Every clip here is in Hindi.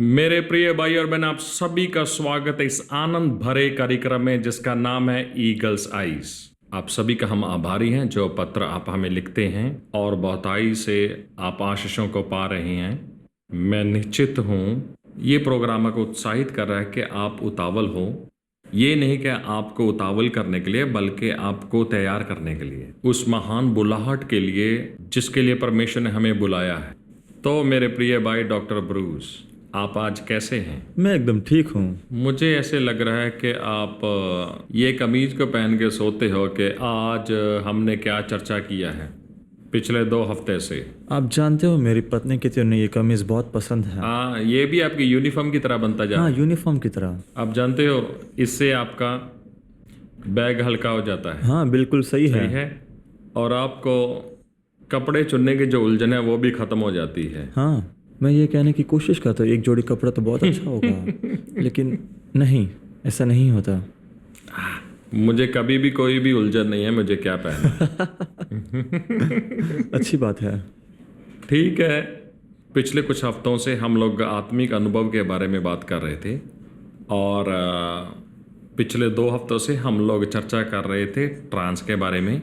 मेरे प्रिय भाई और बहन, आप सभी का स्वागत है इस आनंद भरे कार्यक्रम में जिसका नाम है ईगल्स आइज। आप सभी का हम आभारी हैं जो पत्र आप हमें लिखते हैं और बहुताई से आप आशीषों को पा रहे हैं। मैं निश्चित हूँ ये प्रोग्राम को उत्साहित कर रहा है कि आप उतावल हो। ये नहीं कि आपको उतावल करने के लिए बल्कि आपको तैयार करने के लिए, उस महान बुलाहट के लिए जिसके लिए परमेश्वर ने हमें बुलाया है। तो मेरे प्रिय भाई डॉक्टर ब्रूस, आप आज कैसे हैं? मैं एकदम ठीक हूँ। मुझे ऐसे लग रहा है कि आप ये कमीज को पहन के सोते हो कि आज हमने क्या चर्चा किया है पिछले 2 हफ्ते से। आप जानते हो मेरी पत्नी की तो उन्हें ये कमीज बहुत पसंद है। हाँ, ये भी आपकी यूनिफॉर्म की तरह बनता जा रहा हाँ, है। यूनिफॉर्म की तरह। आप जानते हो इससे आपका बैग हल्का हो जाता है। हाँ, बिल्कुल सही सही है। है। और आपको कपड़े चुनने की जो उलझन है वो भी खत्म हो जाती है। हाँ, मैं ये कहने की कोशिश करता हूँ एक जोड़ी कपड़ा तो बहुत अच्छा होगा लेकिन नहीं, ऐसा नहीं होता। मुझे कभी भी कोई भी उलझन नहीं है मुझे क्या पहनना। अच्छी बात है। ठीक है। पिछले कुछ हफ्तों से हम लोग आत्मिक अनुभव के बारे में बात कर रहे थे और पिछले 2 हफ्तों से हम लोग चर्चा कर रहे थे ट्रांस के बारे में,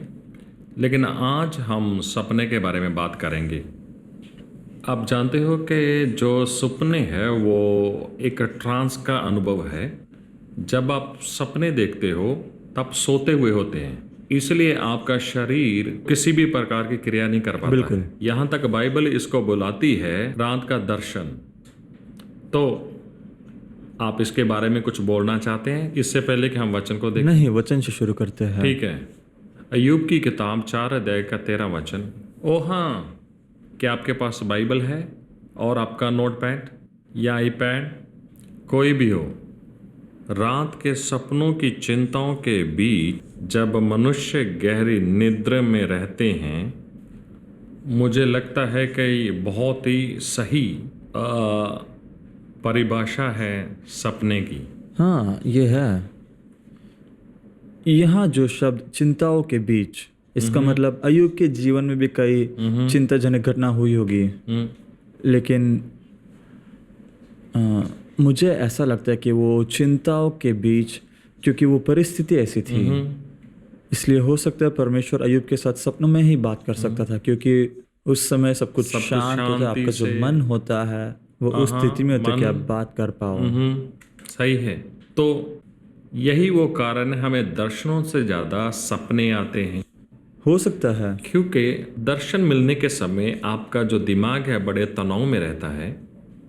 लेकिन आज हम सपने के बारे में बात करेंगे। आप जानते हो कि जो सपने हैं वो एक ट्रांस का अनुभव है। जब आप सपने देखते हो तब सोते हुए होते हैं, इसलिए आपका शरीर किसी भी प्रकार की क्रिया नहीं कर पाता। बिल्कुल। यहाँ तक बाइबल इसको बुलाती है रात का दर्शन। तो आप इसके बारे में कुछ बोलना चाहते हैं इससे पहले कि हम वचन को देखें? नहीं, वचन से शुरू करते हैं। ठीक है। अय्यूब की किताब 4 अध्याय का 13 वचन। ओ हाँ, क्या आपके पास बाइबल है और आपका नोटपैड या आईपैड कोई भी हो? रात के सपनों की चिंताओं के बीच जब मनुष्य गहरी निद्रा में रहते हैं, मुझे लगता है कि ये बहुत ही सही परिभाषा है सपने की। हाँ, ये है। यहाँ जो शब्द चिंताओं के बीच, इसका मतलब अय्यूब के जीवन में भी कई चिंताजनक घटना हुई होगी, लेकिन मुझे ऐसा लगता है कि वो चिंताओं के बीच, क्योंकि वो परिस्थिति ऐसी थी, इसलिए हो सकता है परमेश्वर अय्यूब के साथ सपनों में ही बात कर सकता था, क्योंकि उस समय सब कुछ शांत होता है। आपका जो मन होता है वो उस स्थिति में होता है कि आप बात कर पाओ। सही है। तो यही वो कारण है हमें दर्शनों से ज़्यादा सपने आते हैं। हो सकता है क्योंकि दर्शन मिलने के समय आपका जो दिमाग है बड़े तनाव में रहता है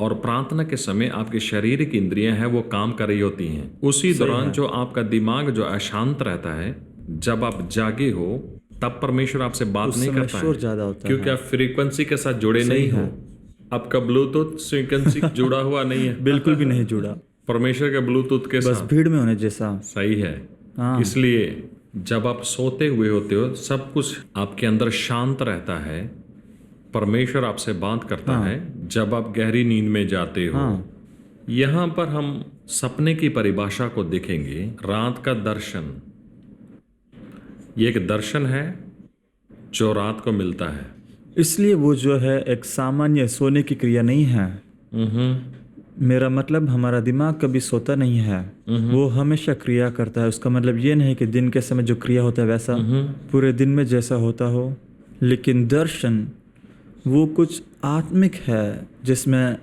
और प्रार्थना के समय आपकी शारीरिक इंद्रियां हैं वो काम कर रही होती हैं। उसी दौरान जो आपका दिमाग जो अशांत रहता है, जब आप जागे हो तब परमेश्वर आपसे बात नहीं करता शोर है, ज्यादा होता क्योंकि आप फ्रीक्वेंसी के साथ जुड़े नहीं हो। आपका ब्लूटूथ फ्रीक्वेंसी जुड़ा हुआ नहीं है। बिल्कुल भी नहीं जुड़ा, परमेश्वर के ब्लूटूथ के बस साथ। भीड़ में होने जैसा। सही है। इसलिए जब आप सोते हुए होते हो सब कुछ आपके अंदर शांत रहता है, परमेश्वर आपसे बात करता है। जब आप गहरी नींद में जाते हो, यहाँ पर हम सपने की परिभाषा को देखेंगे। रात का दर्शन, ये एक दर्शन है जो रात को मिलता है। इसलिए वो जो है एक सामान्य सोने की क्रिया नहीं है। मेरा मतलब हमारा दिमाग कभी सोता नहीं है, वो हमेशा क्रिया करता है। उसका मतलब ये नहीं कि दिन के समय जो क्रिया होता है वैसा पूरे दिन में जैसा होता हो, लेकिन दर्शन वो कुछ आत्मिक है जिसमें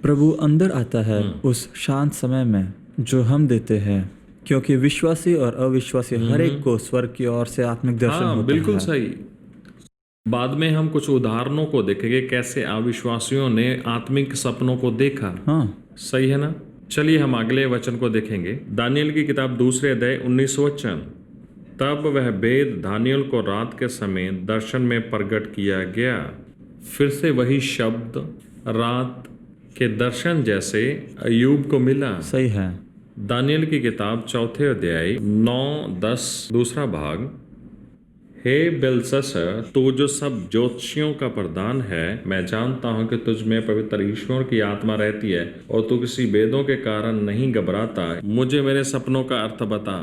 प्रभु अंदर आता है उस शांत समय में जो हम देते हैं, क्योंकि विश्वासी और अविश्वासी हर एक को स्वर्ग की ओर से आत्मिक दर्शन होता है। बिल्कुल सही। बाद में हम कुछ उदाहरणों को देखेंगे कैसे अविश्वासियों ने आत्मिक सपनों को देखा। सही है ना? चलिए हम अगले वचन को देखेंगे। दानियल की किताब 2 अध्याय 19 वचन। तब वह भेद दानियल को रात के समय दर्शन में प्रकट किया गया। फिर से वही शब्द रात के दर्शन जैसे अय्यूब को मिला। सही है। दानियल की किताब 4 अध्याय 9-10 दूसरा भाग। हे बेलशस्सर, तू जो सब ज्योतिषियों का प्रधान है, मैं जानता हूँ कि तुझ में पवित्र ईश्वर की आत्मा रहती है और तू किसी भेदों के कारण नहीं घबराता। मुझे मेरे सपनों का अर्थ बता।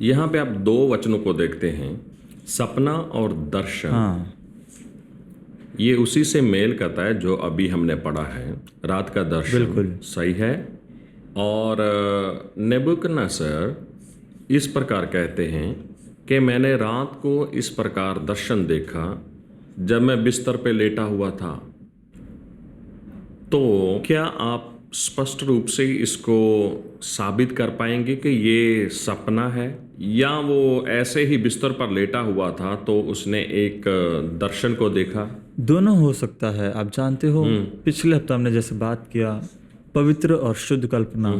यहाँ पे आप 2 वचनों को देखते हैं, सपना और दर्शन। ये उसी से मेल करता है जो अभी हमने पढ़ा है, रात का दर्शन। बिल्कुल। सही है। और नेबुकदनेस्सर इस प्रकार कहते हैं कि मैंने रात को इस प्रकार दर्शन देखा जब मैं बिस्तर पे लेटा हुआ था। तो क्या आप स्पष्ट रूप से इसको साबित कर पाएंगे कि ये सपना है, या वो ऐसे ही बिस्तर पर लेटा हुआ था तो उसने एक दर्शन को देखा? दोनों हो सकता है। आप जानते हो, पिछले हफ्ते हमने जैसे बात किया, पवित्र और शुद्ध कल्पना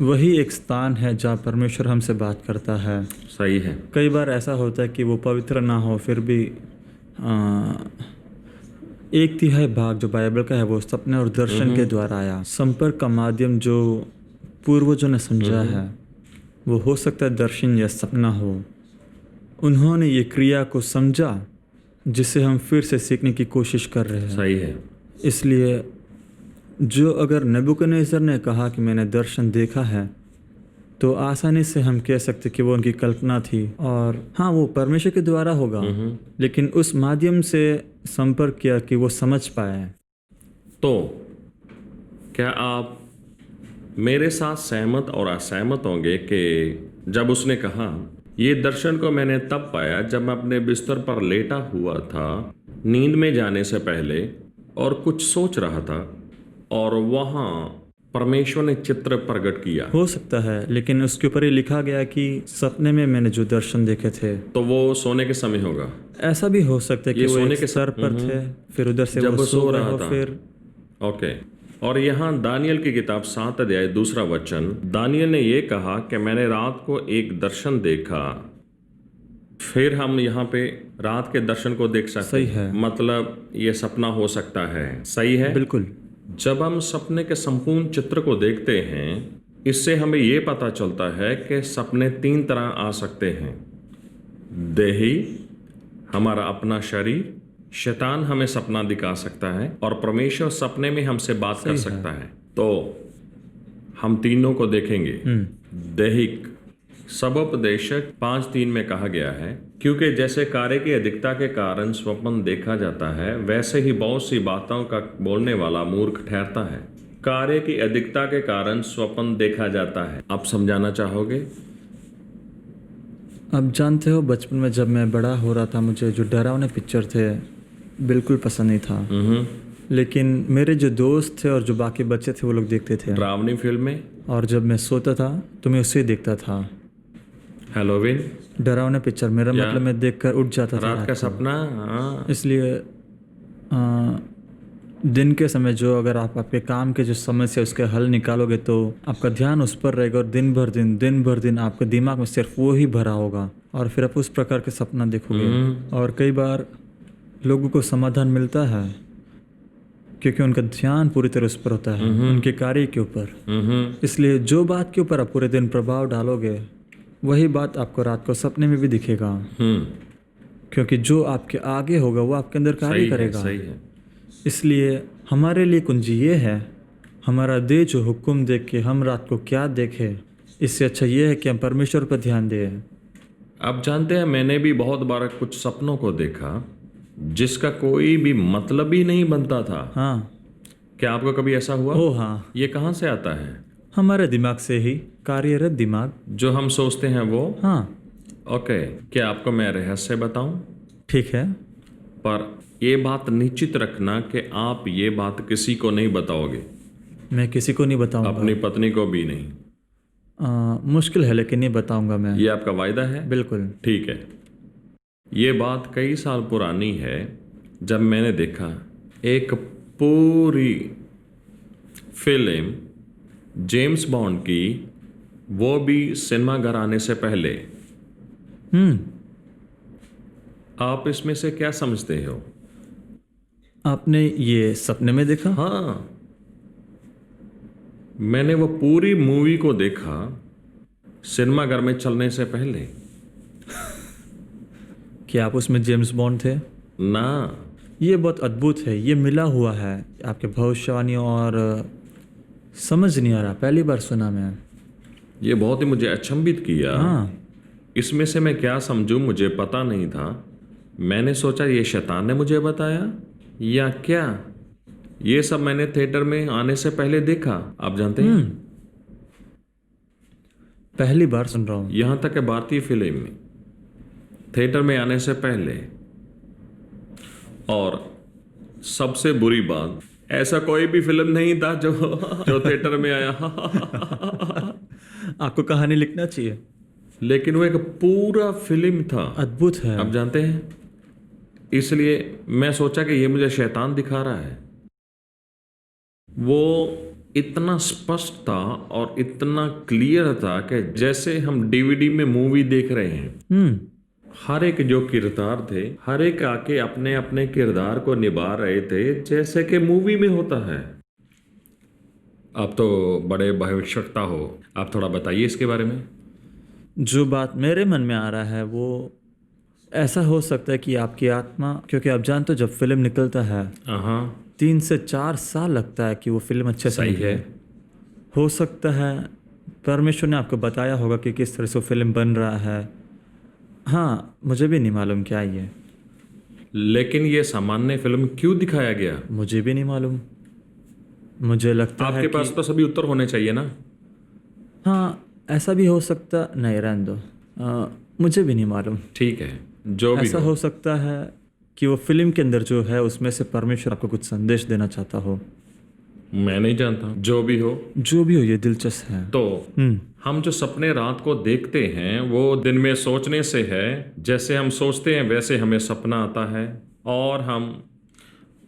वही एक स्थान है जहाँ परमेश्वर हमसे बात करता है। सही है। कई बार ऐसा होता है कि वो पवित्र ना हो, फिर भी 1/3 भाग जो बाइबल का है वो सपने और दर्शन के द्वारा आया। संपर्क का माध्यम जो पूर्वजों ने समझा है वो हो सकता है दर्शन या सपना हो। उन्होंने ये क्रिया को समझा जिसे हम फिर से सीखने की कोशिश कर रहे हैं। सही है। इसलिए जो अगर नेबुकदनेस्सर ने कहा कि मैंने दर्शन देखा है, तो आसानी से हम कह सकते कि वो उनकी कल्पना थी, और हाँ, वो परमेश्वर के द्वारा होगा, लेकिन उस माध्यम से संपर्क किया कि वो समझ पाए। तो क्या आप मेरे साथ सहमत और असहमत होंगे कि जब उसने कहा ये दर्शन को मैंने तब पाया जब मैं अपने बिस्तर पर लेटा हुआ था नींद में जाने से पहले और कुछ सोच रहा था, और वहाँ परमेश्वर ने चित्र प्रकट किया? हो सकता है, लेकिन उसके ऊपर ये लिखा गया कि सपने में मैंने जो दर्शन देखे थे। तो वो सोने के समय होगा। ऐसा भी हो सकता है कि ये वो सोने एक के सर पर थे, फिर उधर से जब वो सो रहे रहा हो, था। फिर ओके। और यहाँ दानियल की किताब 7 अध्याय 2 वचन, दानियल ने ये कहा कि मैंने रात को एक दर्शन देखा। फिर हम यहाँ पे रात के दर्शन को देख सकते सही हैं। है। मतलब ये सपना हो सकता है। सही है। बिल्कुल। जब हम सपने के संपूर्ण चित्र को देखते हैं, इससे हमें ये पता चलता है कि सपने 3 तरह आ सकते हैं। देही, हमारा अपना शरीर, शैतान हमें सपना दिखा सकता है, और परमेश्वर सपने में हमसे बात कर सकता है। तो हम तीनों को देखेंगे। दैहिक, सबोपदेशक 5:3 में कहा गया है, क्योंकि जैसे कार्य की अधिकता के कारण स्वप्न देखा जाता है, वैसे ही बहुत सी बातों का बोलने वाला मूर्ख ठहरता है। कार्य की अधिकता के कारण स्वप्न देखा जाता है। आप समझाना चाहोगे? अब जानते हो, बचपन में जब मैं बड़ा हो रहा था, मुझे जो डरावने पिक्चर थे बिल्कुल पसंद नहीं था। लेकिन मेरे जो दोस्त थे और जो बाकी बच्चे थे वो लोग देखते थे, डरावनी फिल्में, और जब मैं सोता था तो मैं उसे देखता था। हैलोवीन, डरावने पिक्चर, मेरा मतलब मैं देखकर उठ जाता था रात का सपना। हाँ। इसलिए दिन के समय जो अगर आप आपके काम के जो समस्या उसके हल निकालोगे तो आपका ध्यान उस पर रहेगा, और दिन भर दिन आपके दिमाग में सिर्फ वो ही भरा होगा, और फिर आप उस प्रकार के सपना देखोगे। और कई बार लोगों को समाधान मिलता है क्योंकि उनका ध्यान पूरी तरह उस पर होता है, उनके कार्य के ऊपर। इसलिए जो बात के ऊपर आप पूरे दिन प्रभाव डालोगे, वही बात आपको रात को सपने में भी दिखेगा, क्योंकि जो आपके आगे होगा वो आपके अंदर कार्य करेगा। सही है। इसलिए हमारे लिए कुंजी ये है, हमारा देह जो हुक्म देख के हम रात को क्या देखें, इससे अच्छा ये है कि हम परमेश्वर पर ध्यान दें। आप जानते हैं, मैंने भी बहुत बार कुछ सपनों को देखा जिसका कोई भी मतलब ही नहीं बनता था। हाँ। क्या आपको कभी ऐसा हुआ? ओ हाँ, ये कहाँ से आता है? हमारे दिमाग से ही, कार्यरत दिमाग जो हम सोचते हैं वो। हाँ। ओके। क्या आपको मैं रहस्य बताऊं? ठीक है। पर ये बात निश्चित रखना कि आप ये बात किसी को नहीं बताओगे। मैं किसी को नहीं बताऊंगा। अपनी पत्नी को भी नहीं। मुश्किल है, लेकिन नहीं बताऊंगा मैं। ये आपका वायदा है? बिल्कुल। ठीक है। ये बात कई साल पुरानी है, जब मैंने देखा एक पूरी फिल्म जेम्स बॉन्ड की, वो भी सिनेमाघर आने से पहले। आप इसमें से क्या समझते हो? आपने ये सपने में देखा? हाँ, मैंने वो पूरी मूवी को देखा सिनेमाघर में चलने से पहले। क्या आप उसमें जेम्स बॉन्ड थे? ना। ये बहुत अद्भुत है, ये मिला हुआ है आपके भविष्यवाणियों, और समझ नहीं आ रहा, पहली बार सुना मैं। ये बहुत ही मुझे अचंभित किया। हाँ। इसमें से मैं क्या समझूं मुझे पता नहीं था, मैंने सोचा ये शैतान ने मुझे बताया या क्या। ये सब मैंने थिएटर में आने से पहले देखा, आप जानते हैं। पहली बार सुन रहा हूँ। यहां तक कि भारतीय फिल्म में थिएटर में आने से पहले। और सबसे बुरी बात, ऐसा कोई भी फिल्म नहीं था जो जो थिएटर में आया। आपको कहानी लिखना चाहिए। लेकिन वो एक पूरा फिल्म था। अद्भुत है। आप जानते हैं, इसलिए मैं सोचा कि ये मुझे शैतान दिखा रहा है। वो इतना स्पष्ट था और इतना क्लियर था कि जैसे हम डीवीडी में मूवी देख रहे हैं। हर एक जो किरदार थे, हर एक आके अपने अपने किरदार को निभा रहे थे जैसे कि मूवी में होता है। आप तो बड़े भविष्यवक्ता हो, आप थोड़ा बताइए इसके बारे में। जो बात मेरे मन में आ रहा है वो ऐसा हो सकता है कि आपकी आत्मा, क्योंकि आप जानते हो जब फिल्म निकलता है हाँ 3 से 4 साल लगता है कि वो फिल्म अच्छे से सही निकले। है। हो सकता है परमेश्वर ने आपको बताया होगा कि किस तरह से वो फिल्म बन रहा है। हाँ, मुझे भी नहीं मालूम क्या ये। लेकिन ये सामान्य फिल्म क्यों दिखाया गया? मुझे भी नहीं मालूम। मुझे लगता है आपके कि पास तो सभी उत्तर होने चाहिए ना। हाँ, ऐसा भी हो सकता। नहीं, रहने दो। मुझे भी नहीं मालूम। ठीक है, जो भी ऐसा हो। हो सकता है कि वो फिल्म के अंदर जो है उसमें से परमेश्वर आपको कुछ संदेश देना चाहता हो। मैं नहीं जानता, जो भी हो। जो भी हो, ये दिलचस्प है। तो हम जो सपने रात को देखते हैं वो दिन में सोचने से है। जैसे हम सोचते हैं वैसे हमें सपना आता है, और हम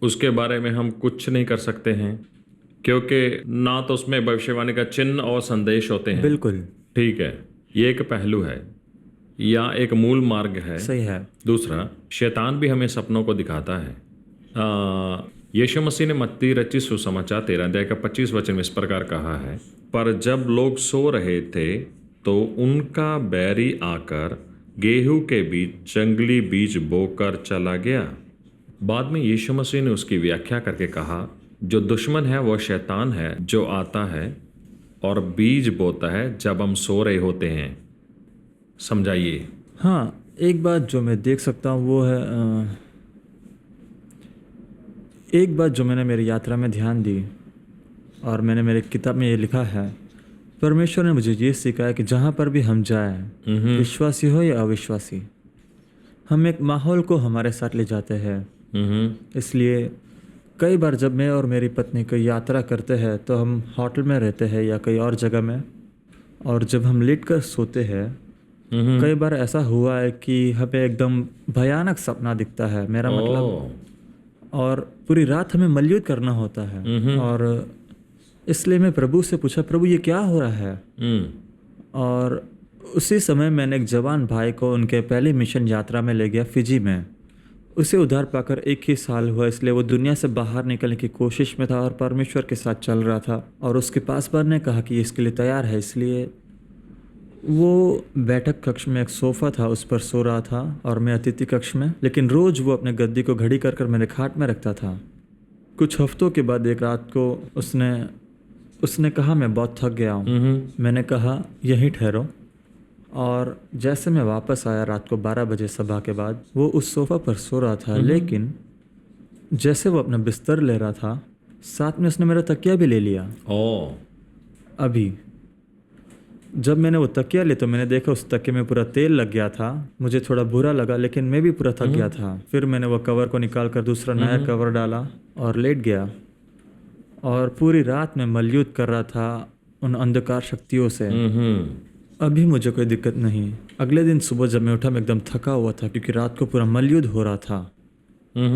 उसके बारे में हम कुछ नहीं कर सकते हैं, क्योंकि ना तो उसमें भविष्यवाणी का चिन्ह और संदेश होते हैं। बिल्कुल ठीक है, ये एक पहलू है या एक मूल मार्ग है। सही है। दूसरा, शैतान भी हमें सपनों को दिखाता है। यीशु मसीह ने मत्ती रचित सुसमाचार 13 अध्याय का 25 वचन में इस प्रकार कहा है, पर जब लोग सो रहे थे तो उनका बैरी आकर गेहूं के बीच जंगली बीज बोकर चला गया। बाद में यीशु मसीह ने उसकी व्याख्या करके कहा, जो दुश्मन है वो शैतान है, जो आता है और बीज बोता है जब हम सो रहे होते हैं। समझाइए। हाँ, एक बात जो मैं देख सकता हूँ वो है एक बात जो मैंने मेरी यात्रा में ध्यान दी और मैंने मेरी किताब में ये लिखा है, परमेश्वर ने मुझे ये सिखाया कि जहाँ पर भी हम जाएं, विश्वासी हो या अविश्वासी, हम एक माहौल को हमारे साथ ले जाते हैं। इसलिए कई बार जब मैं और मेरी पत्नी कोई यात्रा करते हैं तो हम होटल में रहते हैं या कई और जगह में, और जब हम लेट कर सोते हैं कई बार ऐसा हुआ है कि हमें एकदम भयानक सपना दिखता है। मेरा मतलब, और पूरी रात हमें मलयुद्ध करना होता है। और इसलिए मैं प्रभु से पूछा, प्रभु ये क्या हो रहा है? और उसी समय मैंने एक जवान भाई को उनके पहली मिशन यात्रा में ले गया, फिजी में। उसे उद्धार पाकर 1 ही साल हुआ, इसलिए वो दुनिया से बाहर निकलने की कोशिश में था और परमेश्वर के साथ चल रहा था। और उसके पासवान ने कहा कि इसके लिए तैयार है, इसलिए वो बैठक कक्ष में एक सोफ़ा था, उस पर सो रहा था और मैं अतिथि कक्ष में। लेकिन रोज़ वो अपने गद्दी को घड़ी कर मेरे खाट में रखता था। कुछ हफ्तों के बाद एक रात को उसने कहा, मैं बहुत थक गया हूँ। मैंने कहा यहीं ठहरो। और जैसे मैं वापस आया रात को 12 बजे सभा के बाद, वो उस सोफ़ा पर सो रहा था। लेकिन जैसे वो अपना बिस्तर ले रहा था, साथ में उसने मेरा तकिया भी ले लिया। अभी जब मैंने वो तकिया लिया तो मैंने देखा उस तकिए में पूरा तेल लग गया था। मुझे थोड़ा बुरा लगा, लेकिन मैं भी पूरा थक गया था। फिर मैंने वो कवर को निकाल कर दूसरा नया कवर डाला और लेट गया। और पूरी रात में मलयुद्ध कर रहा था उन अंधकार शक्तियों से। अभी मुझे कोई दिक्कत नहीं। अगले दिन सुबह जब मैं उठा, मैं एकदम थका हुआ था क्योंकि रात को पूरा मलयुद्ध हो रहा था।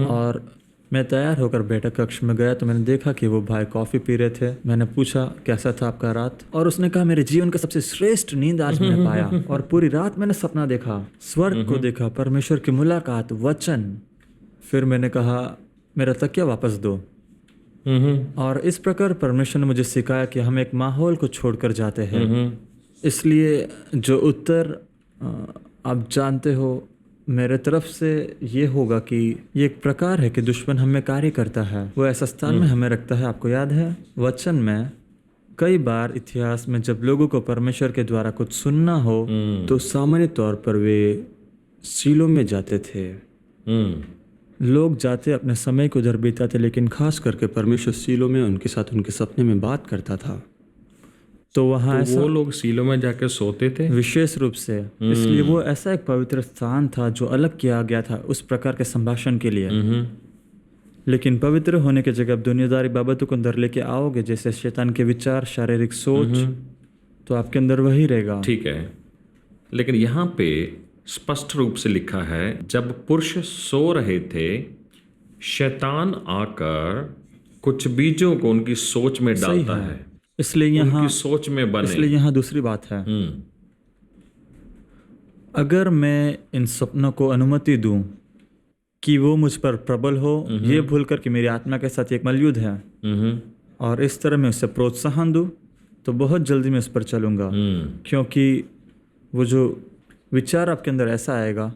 और मैं तैयार होकर बैठक कक्ष में गया तो मैंने देखा कि वो भाई कॉफ़ी पी रहे थे। मैंने पूछा, कैसा था आपका रात? और उसने कहा, मेरे जीवन का सबसे श्रेष्ठ नींद आज मैंने पाया। और पूरी रात मैंने सपना देखा, स्वर्ग को देखा, परमेश्वर की मुलाकात, वचन। फिर मैंने कहा, मेरा तकिया वापस दो। और इस प्रकार परमेश्वर ने मुझे सिखाया कि हम एक माहौल को छोड़कर जाते हैं। इसलिए जो उत्तर आप जानते हो मेरे तरफ से ये होगा कि ये एक प्रकार है कि दुश्मन हमें कार्य करता है, वो ऐसा स्थान में हमें रखता है। आपको याद है वचन में कई बार इतिहास में जब लोगों को परमेश्वर के द्वारा कुछ सुनना हो तो सामान्य तौर पर वे सीलों में जाते थे। लोग जाते अपने समय को उधर बिताते, लेकिन खास करके परमेश्वर सीलो में उनके साथ उनके सपने में बात करता था। तो वहाँ तो ऐसा वो लोग सीलों में जाके सोते थे। विशेष रूप से, इसलिए वो ऐसा एक पवित्र स्थान था जो अलग किया गया था उस प्रकार के संभाषण के लिए। लेकिन पवित्र होने की जगह आप दुनियादारी बाबतों को अंदर लेके आओगे, जैसे शैतान के विचार, शारीरिक सोच, तो आपके अंदर वही रहेगा। ठीक है, लेकिन यहाँ पे स्पष्ट रूप से लिखा है, जब पुरुष सो रहे थे शैतान आकर कुछ बीजों को उनकी सोच में डालता है, इसलिए यहाँ उनकी सोच में बने। इसलिए यहाँ दूसरी बात है, अगर मैं इन सपनों को अनुमति दूं कि वो मुझ पर प्रबल हो, ये भूल कर कि मेरी आत्मा के साथ एक मलयुद्ध है, और इस तरह मैं उसे प्रोत्साहन दूं, तो बहुत जल्दी मैं उस पर चलूंगा। क्योंकि वो जो विचार आपके अंदर ऐसा आएगा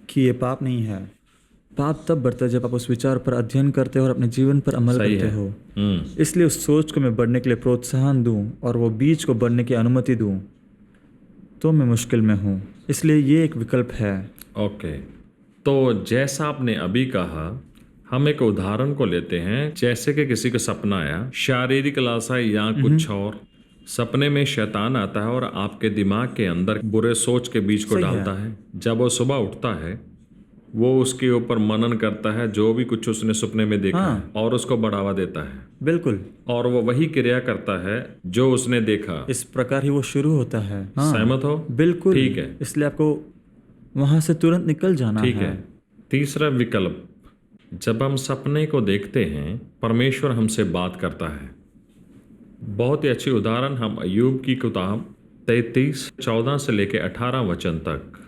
कि ये पाप नहीं है। पाप तब बढ़ता है जब आप उस विचार पर अध्ययन करते हो और अपने जीवन पर अमल करते हो। इसलिए उस सोच को मैं बढ़ने के लिए प्रोत्साहन दूं और वो बीज को बढ़ने की अनुमति दूं, तो मैं मुश्किल में हूँ। इसलिए ये एक विकल्प है। ओके, तो जैसा आपने अभी कहा, हम एक उदाहरण को लेते हैं। जैसे कि किसी का सपना आया, शारीरिक लालसा या कुछ और, सपने में शैतान आता है और आपके दिमाग के अंदर बुरे सोच के बीज को डालता है। जब वो सुबह उठता है, वो उसके ऊपर मनन करता है, जो भी कुछ उसने सपने में देखा है, और उसको बढ़ावा देता है। बिल्कुल, और वो वही क्रिया करता है जो उसने देखा। इस प्रकार ही वो शुरू होता है। सहमत हो? बिल्कुल, ठीक है। इसलिए आपको वहां से तुरंत निकल जाना ठीक है। तीसरा विकल्प, जब हम सपने को देखते हैं, परमेश्वर हमसे बात करता है। बहुत ही अच्छी उदाहरण हम अय्यूब की किताब 33:14 से लेके 18 वचन तक।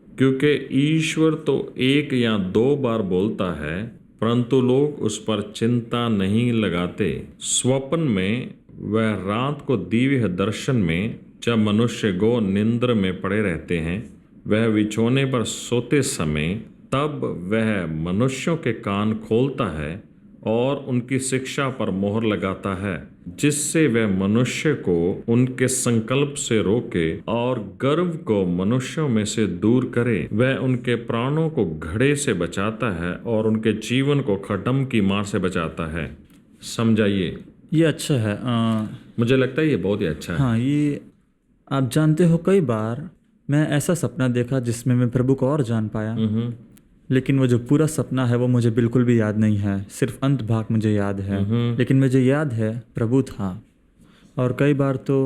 क्योंकि ईश्वर तो एक या दो बार बोलता है, परंतु लोग उस पर चिंता नहीं लगाते। स्वप्न में वह रात को दिव्य दर्शन में, जब मनुष्य गो निंद्र में पड़े रहते हैं, वह बिछोने पर सोते समय, तब वह मनुष्यों के कान खोलता है और उनकी शिक्षा पर मोहर लगाता है, जिससे वह मनुष्य को उनके संकल्प से रोके और गर्व को मनुष्यों में से दूर करे। वह उनके प्राणों को घड़े से बचाता है और उनके जीवन को खड्डम की मार से बचाता है। समझाइए। ये अच्छा है। मुझे लगता है ये बहुत ही अच्छा है। हाँ, ये आप जानते हो, कई बार मैं ऐसा सपना देखा जिसमें मैं प्रभु को और जान पाया, लेकिन वो जो पूरा सपना है वो मुझे बिल्कुल भी याद नहीं है। सिर्फ अंत भाग मुझे याद है, लेकिन मुझे याद है प्रभु था। और कई बार तो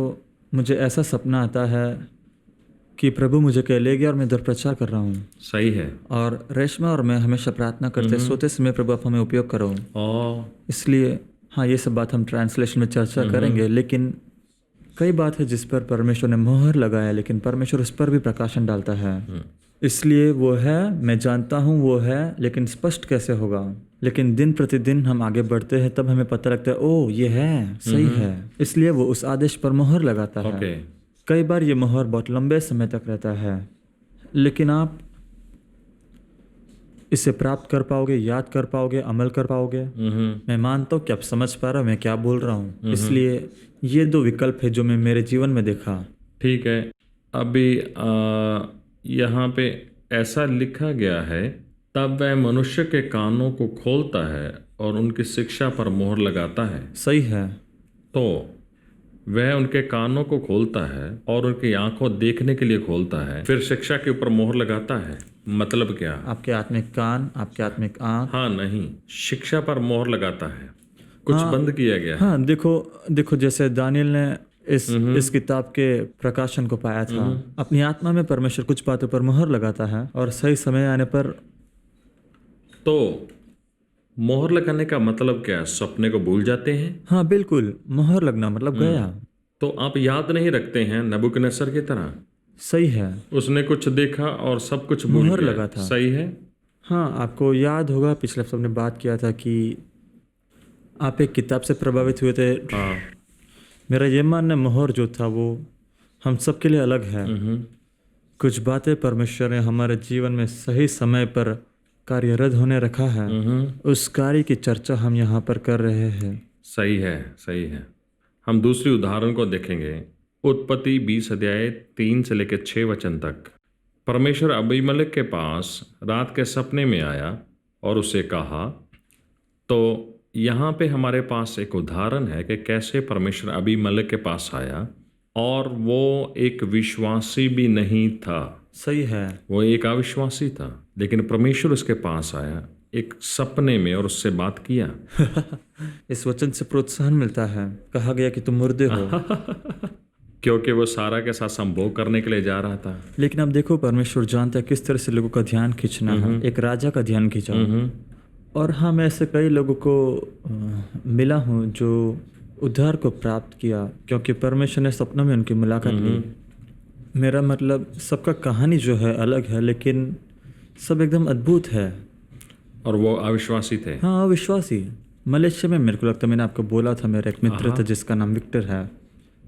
मुझे ऐसा सपना आता है कि प्रभु मुझे कह ले गया और मैं इधर प्रचार कर रहा हूँ। सही है। और रेशमा और मैं हमेशा प्रार्थना करते सोते समय, प्रभु आप हमें उपयोग करो। इसलिए हाँ, ये सब बात हम ट्रांसलेशन में चर्चा करेंगे, लेकिन कई बात है जिस पर परमेश्वर ने मोहर लगाया, लेकिन परमेश्वर उस पर भी प्रकाशन डालता है। इसलिए वो है, मैं जानता हूँ वो है, लेकिन स्पष्ट कैसे होगा। लेकिन दिन प्रतिदिन हम आगे बढ़ते हैं, तब हमें पता लगता है, ओ ये है, सही है। इसलिए वो उस आदेश पर मोहर लगाता है। कई बार ये मोहर बहुत लंबे समय तक रहता है, लेकिन आप इसे प्राप्त कर पाओगे, याद कर पाओगे, अमल कर पाओगे। मैं मानता हूँ कि आप समझ पा रहे हो मैं क्या बोल रहा हूँ। इसलिए ये दो विकल्प है जो मैं मेरे जीवन में देखा। ठीक है। अभी यहाँ पे ऐसा लिखा गया है, तब वह मनुष्य के कानों को खोलता है और उनकी शिक्षा पर मोहर लगाता है। सही है। तो वह उनके कानों को खोलता है और उनकी आंखों देखने के लिए खोलता है, फिर शिक्षा के ऊपर मोहर लगाता है। मतलब क्या? आपके आत्मिक कान, आपके आत्मिक आंख। हाँ, नहीं, शिक्षा पर मोहर लगाता है। कुछ बंद किया गया है। हाँ, देखो जैसे दानियल ने इस किताब के प्रकाशन को पाया था। अपनी आत्मा में परमेश्वर कुछ बातों पर मोहर लगाता है और सही समय आने पर। तो मोहर लगाने का मतलब क्या है? सपने को भूल जाते हैं? हाँ बिल्कुल, मोहर लगना मतलब गया। तो आप याद नहीं रखते हैं नबूकदनेस्सर की तरह? सही है। उसने कुछ देखा और सब कुछ भूल मोहर गया। लगा था। सही है। हाँ, आपको याद होगा पिछले हफ्ते हमने बात किया था कि आप एक किताब से प्रभावित हुए थे। हाँ। मेरा ये मानना, मोहर जो था वो हम सब के लिए अलग है। कुछ बातें परमेश्वर ने हमारे जीवन में सही समय पर कार्यरत होने रखा है। उस कार्य की चर्चा हम यहाँ पर कर रहे हैं। सही है, सही है। हम दूसरी उदाहरण को देखेंगे। उत्पत्ति 20 अध्याय 3 से लेकर 6 वचन तक। परमेश्वर अबीमेलेक के पास रात के सपने में आया और उसे कहा। तो यहाँ पे हमारे पास एक उदाहरण है कि कैसे परमेश्वर अबीमेलेक के पास आया, और वो एक विश्वासी भी नहीं था, सही है। वो एक अविश्वासी था, लेकिन परमेश्वर उसके पास आया एक सपने में और उससे बात किया। इस वचन से प्रोत्साहन मिलता है। कहा गया कि तुम मुर्दे हो। क्योंकि वो सारा के साथ संभोग करने के लिए जा रहा था। लेकिन अब देखो, परमेश्वर जानता है किस तरह से लोगों का ध्यान खींचना है। एक राजा का ध्यान खींचा। और हाँ, मैं ऐसे कई लोगों को मिला हूँ जो उद्धार को प्राप्त किया क्योंकि परमेश्वर ने सपनों में उनकी मुलाकात ली। मेरा मतलब सबका कहानी जो है अलग है, लेकिन सब एकदम अद्भुत है। और वो अविश्वासी थे। हाँ, अविश्वासी। मलेशिया में मेरे को लगता है मैंने आपको बोला था, मेरा एक मित्र था जिसका नाम विक्टर है।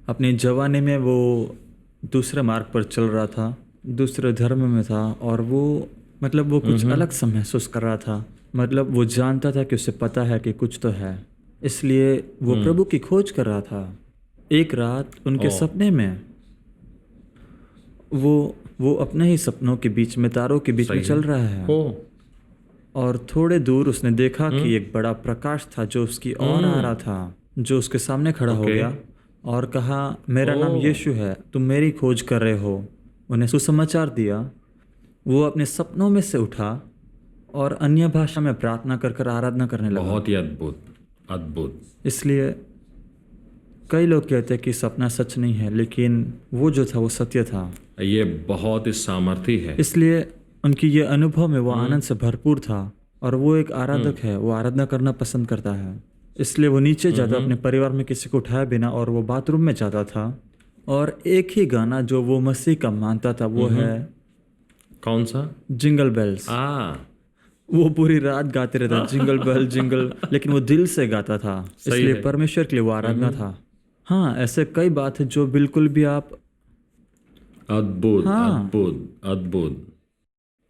अपनी जवानी में वो दूसरे मार्ग पर चल रहा था, दूसरे धर्म में था, और वो मतलब वो कुछ अलग सा महसूस कर रहा था। मतलब वो जानता था कि उसे पता है कि कुछ तो है, इसलिए वो प्रभु की खोज कर रहा था। एक रात उनके सपने में वो अपने ही सपनों के बीच में, तारों के बीच में चल रहा है। और थोड़े दूर उसने देखा कि एक बड़ा प्रकाश था जो उसकी ओर आ रहा था, जो उसके सामने खड़ा हो गया और कहा, मेरा नाम यीशु है, तुम मेरी खोज कर रहे हो। उन्हें सुसमाचार दिया। वो अपने सपनों में से उठा और अन्य भाषा में प्रार्थना कर कर आराधना करने लगा। बहुत ही अद्भुत, अद्भुत। इसलिए कई लोग कहते हैं कि सपना सच नहीं है, लेकिन वो जो था वो सत्य था। ये बहुत ही सामर्थी है। इसलिए उनकी ये अनुभव में वो आनंद से भरपूर था। और वो एक आराधक है, वो आराधना करना पसंद करता है। इसलिए वो नीचे जाता, अपने परिवार में किसी को उठाए बिना, और वो बाथरूम में जाता था। और एक ही गाना जो वो मसीह का मानता था वो है, कौन सा? Jingle bells. वो पूरी रात गाते रहता, जिंगल बेल जिंगल, लेकिन वो दिल से गाता था। इसलिए परमेश्वर के लिए वो आराधना था। हाँ, ऐसे कई बात है जो बिल्कुल भी आप अद्भुत, अद्भुत, अद्भुत।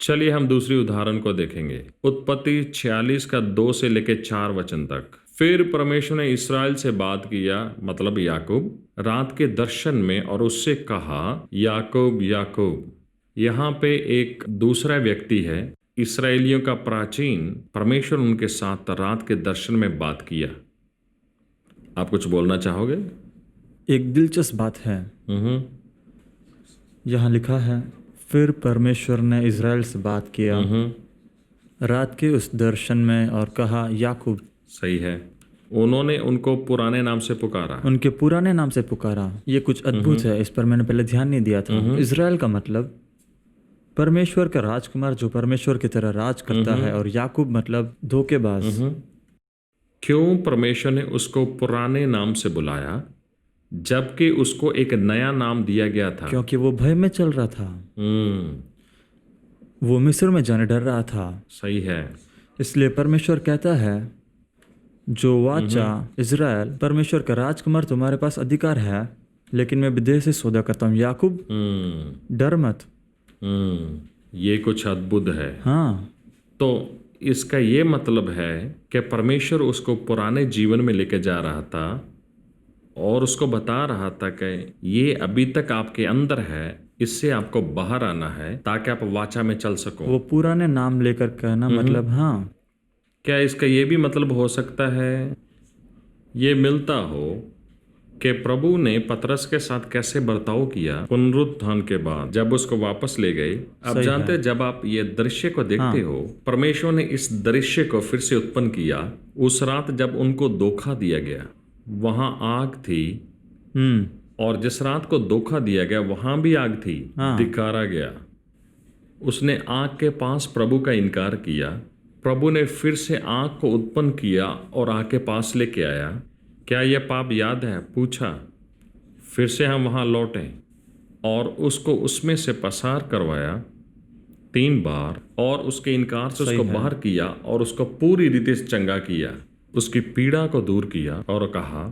चलिए हम दूसरी उदाहरण को देखेंगे। उत्पत्ति 46 का 2 से लेकर 4 वचन तक। फिर परमेश्वर ने इस्राएल से बात किया, मतलब याकूब, रात के दर्शन में, और उससे कहा, याकूब, याकूब। यहाँ पे एक दूसरा व्यक्ति है। इस्राएलियों का प्राचीन परमेश्वर उनके साथ रात के दर्शन में बात किया। आप कुछ बोलना चाहोगे? एक दिलचस्प बात है। यहाँ लिखा है, फिर परमेश्वर ने इज़राइल से बात किया रात के उस दर्शन में और कहा, याकूब। सही है। उन्होंने उनको पुराने नाम से पुकारा। उनके पुराने नाम से पुकारा। ये कुछ अद्भुत है, इस पर मैंने पहले ध्यान नहीं दिया था। इज़राइल का मतलब परमेश्वर का राजकुमार जो परमेश्वर की तरह राज करता है, और याकूब मतलब धोखेबाज। क्यों परमेश्वर ने उसको पुराने नाम से बुलाया जबकि उसको एक नया नाम दिया गया था? क्योंकि वो भय में चल रहा था। वो मिस्र में जाने डर रहा था। सही है। इसलिए परमेश्वर कहता है, जो वाचा इज़राइल, परमेश्वर का राजकुमार तुम्हारे पास अधिकार है, लेकिन मैं विदेश से सौदा करता हूँ। याकूब, डर मत। ये कुछ अद्भुत है। हाँ, तो इसका ये मतलब है कि परमेश्वर उसको पुराने जीवन में लेके जा रहा था और उसको बता रहा था कि ये अभी तक आपके अंदर है, इससे आपको बाहर आना है ताकि आप वाचा में चल सको। वो पुराने नाम लेकर कहना मतलब, हाँ, क्या इसका ये भी मतलब हो सकता है, ये मिलता हो कि प्रभु ने पतरस के साथ कैसे बर्ताव किया पुनरुत्थान के बाद जब उसको वापस ले गए? अब जानते हैं, जब आप ये दृश्य को देखते हो, परमेश्वर ने इस दृश्य को फिर से उत्पन्न किया। उस रात जब उनको धोखा दिया गया, वहां आग थी, और जिस रात को धोखा दिया गया वहां भी आग थी। धिक्कारा गया। उसने आग के पास प्रभु का इनकार किया। प्रभु ने फिर से आग को उत्पन्न किया और आग के पास लेके आया। क्या यह पाप याद है? पूछा। फिर से हम वहां लौटे और उसको उसमें से पसार करवाया 3 बार, और उसके इनकार से उसको बाहर किया और उसको पूरी रीति से चंगा किया, उसकी पीड़ा को दूर किया और कहा,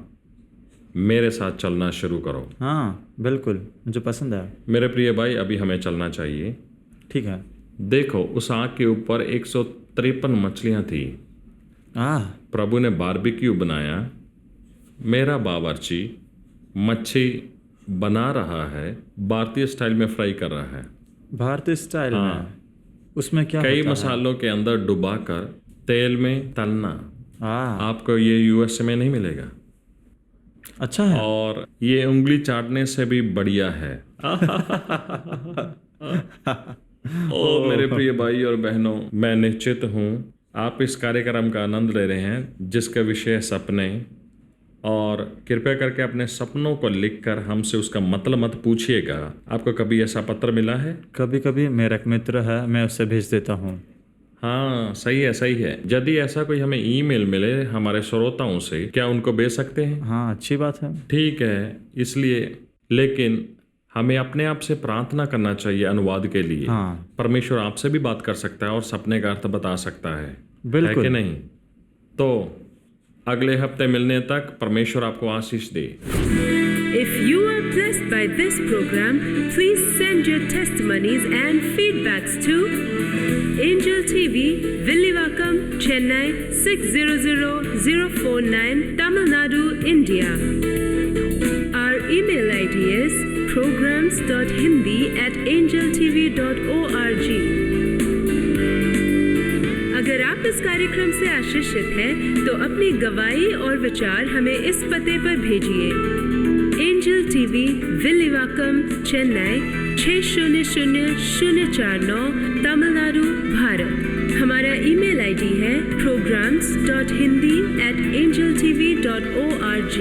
मेरे साथ चलना शुरू करो। हाँ, बिल्कुल, मुझे पसंद है। मेरे प्रिय भाई, अभी हमें चलना चाहिए। ठीक है। देखो, उस आग के ऊपर 153 मछलियां थी। प्रभु ने बारबेक्यू बनाया। मेरा बावर्ची मच्छी बना रहा है, भारतीय स्टाइल में फ्राई कर रहा है। भारतीय स्टाइल में उसमें क्या कई होता मसालों के अंदर डुबाकर तेल में तलना। है? आपको ये यूएस में नहीं मिलेगा, अच्छा है। और ये उंगली चाटने से भी बढ़िया है। ओ मेरे प्रिय भाई और बहनों, मैं निश्चित हूँ आप इस कार्यक्रम का आनंद ले रहे हैं जिसका विषय सपने। और कृपया करके अपने सपनों को लिखकर हमसे उसका मतलब मत पूछिएगा। आपको कभी ऐसा पत्र मिला है? कभी कभी मेरा एक मित्र है, मैं उसे भेज देता हूँ। हाँ, सही है, सही है। यदि ऐसा कोई हमें ईमेल मिले हमारे श्रोताओं से, क्या उनको भेज सकते हैं? हाँ, अच्छी बात है। ठीक है, इसलिए लेकिन हमें अपने आप से प्रार्थना करना चाहिए अनुवाद के लिए। हाँ, परमेश्वर आपसे भी बात कर सकता है और सपने का अर्थ बता सकता है बिल्कुल। कि नहीं? तो अगले हफ्ते मिलने तक परमेश्वर आपको आशीष दे। If you are blessed by this program, please send your testimonies and feedbacks to Angel TV, Villivakkam, Chennai 600049, Tamil Nadu, India. Our email ID is programs.hindi@angeltv.org. अगर आप इस कार्यक्रम से आशीषित हैं, तो अपनी गवाही और विचार हमें इस पते पर भेजिए। Angel TV, Villivakkam, Chennai 600049, Tamil Nadu, Bharat. हमारा ईमेल आईडी है programs.hindi@angeltv.org।